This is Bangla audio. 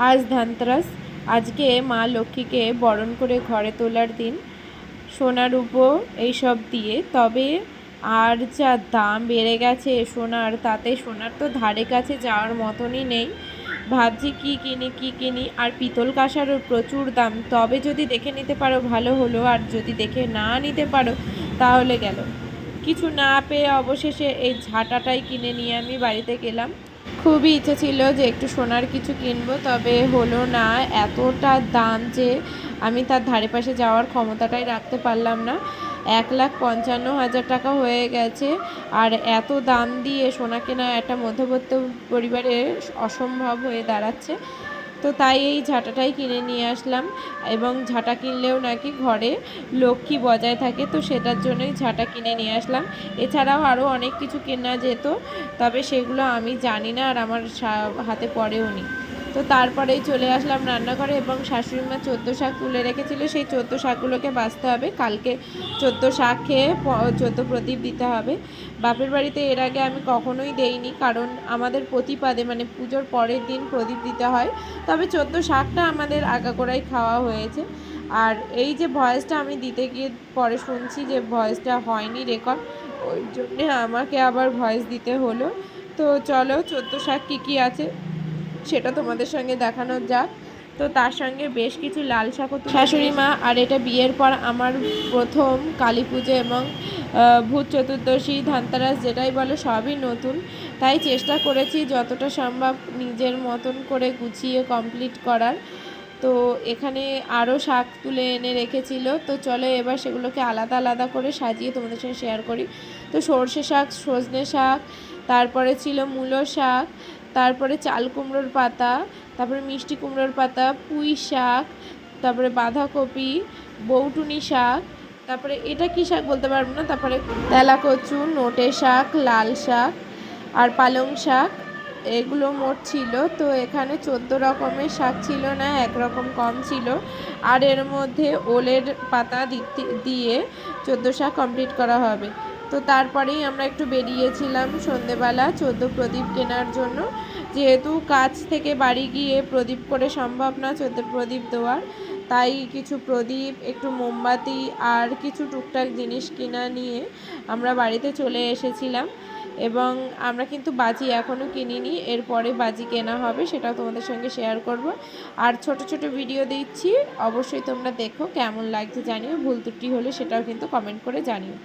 আজ ধানতেরাস। আজকে মা লক্ষ্মীকে বরণ করে ঘরে তোলার দিন, সোনা রূপো এইসব দিয়ে। তবে আর যা দাম বেড়ে গেছে সোনার, তাতে সোনার তো ধারে কাছে যাওয়ার মতনই নেই। ভাবছি কী কিনি। আর পিতল কাঁসারও প্রচুর দাম। তবে যদি দেখে নিতে পারো ভালো হলো, আর যদি দেখে না নিতে পারো তাহলে গেল। কিছু না পেয়ে অবশেষে এই ঝাঁটাটাই কিনে নিয়ে আমি বাড়িতে গেলাম। খুবই ইচ্ছে ছিল যে একটু সোনার কিছু কিনবো, তবে হলো না। এতটা দাম যে আমি তার ধারে পাশে যাওয়ার ক্ষমতাটাই রাখতে পারলাম না। 1,55,000 টাকা হয়ে গেছে। আর এত দাম দিয়ে সোনা কেনা একটা মধ্যবিত্ত পরিবারে অসম্ভব হয়ে দাঁড়াচ্ছে। তো তাই এই ঝাঁটাটাই কিনে নিয়ে আসলাম। এবং ঝাঁটা কিনলেও নাকি ঘরে লক্ষ্মী বজায় থাকে, তো সেটার জন্যই ঝাঁটা কিনে নিয়ে আসলাম। এছাড়াও আরও অনেক কিছু কেনা যেত, তবে সেগুলো আমি জানি না আর আমার হাতে পড়েও নি। তো তারপরেই চলে আসলাম রান্নাঘরে, এবং শাশুড়ি মা 14 শাক তুলে রেখেছিল। সেই 14 শাকগুলোকে বাছতে হবে। কালকে 14 শাক খেয়ে 14 প্রদীপ দিতে হবে। বাপের বাড়িতে এর আগে আমি কখনোই দেইনি, কারণ আমাদের প্রতিপাদে মানে পুজোর পরের দিন প্রদীপ দিতে হয়। তবে 14 শাকটা আমাদের আগাগোড়াই খাওয়া হয়েছে। আর এই যে ভয়েসটা আমি দিতে গিয়ে পরে শুনছি যে ভয়েসটা হয়নি রেকর্ড, ওই জন্যে আমাকে আবার ভয়েস দিতে হলো। তো চলো 14 শাক কী আছে সেটা তোমাদের সঙ্গে দেখানো যাক। তো তার সঙ্গে বেশ কিছু লাল শাকও শাশুড়ি মা। আর এটা বিয়ের পর আমার প্রথম কালী পুজো এবং ভূত চতুর্দশী, ধানতেরাস যেটাই বলো সবই নতুন। তাই চেষ্টা করেছি যতটা সম্ভব নিজের মতন করে গুছিয়ে কমপ্লিট করার। তো এখানে আরও শাক তুলে এনে রেখেছিল। তো চলো এবার সেগুলোকে আলাদা আলাদা করে সাজিয়ে তোমাদের সঙ্গে শেয়ার করি। তো সর্ষে শাক, সজনে শাক, তারপরে ছিল মূলো শাক, তারপরে চাল কুমড়োর পাতা, তারপরে মিষ্টি কুমড়োর পাতা, পুঁই শাক, তারপরে বাঁধাকপি, বৌটুনি শাক, তারপরে এটা কী শাক বলতে পারবো না, তারপরে তেলাকচু, নোটে শাক, লাল শাক আর পালং শাক, এগুলো মোট ছিল। তো এখানে 14 রকমের শাক ছিল না, একরকম কম ছিল। আর এর মধ্যে ওলের পাতা দিয়ে 14 শাক কমপ্লিট করা হবে। তো তারপরেই আমরা একটু বেরিয়েছিলাম সন্ধেবেলা 14 প্রদীপ কেনার জন্য। যেহেতু কাছ থেকে বাড়ি গিয়ে প্রদীপ করে সম্ভব না 14 প্রদীপ দেওয়ার, তাই কিছু প্রদীপ, একটু মোমবাতি আর কিছু টুকটাক জিনিস কিনা নিয়ে আমরা বাড়িতে চলে এসেছিলাম। এবং আমরা কিন্তু বাজি এখনও কিনিনি, এরপরে বাজি কেনা হবে, সেটাও তোমাদের সঙ্গে শেয়ার করব। আর ছোট ছোট ভিডিও দিচ্ছি, অবশ্যই তোমরা দেখো। কেমন লাগছে জানিও, ভুল ত্রুটি হলে সেটাও কিন্তু কমেন্ট করে জানিও।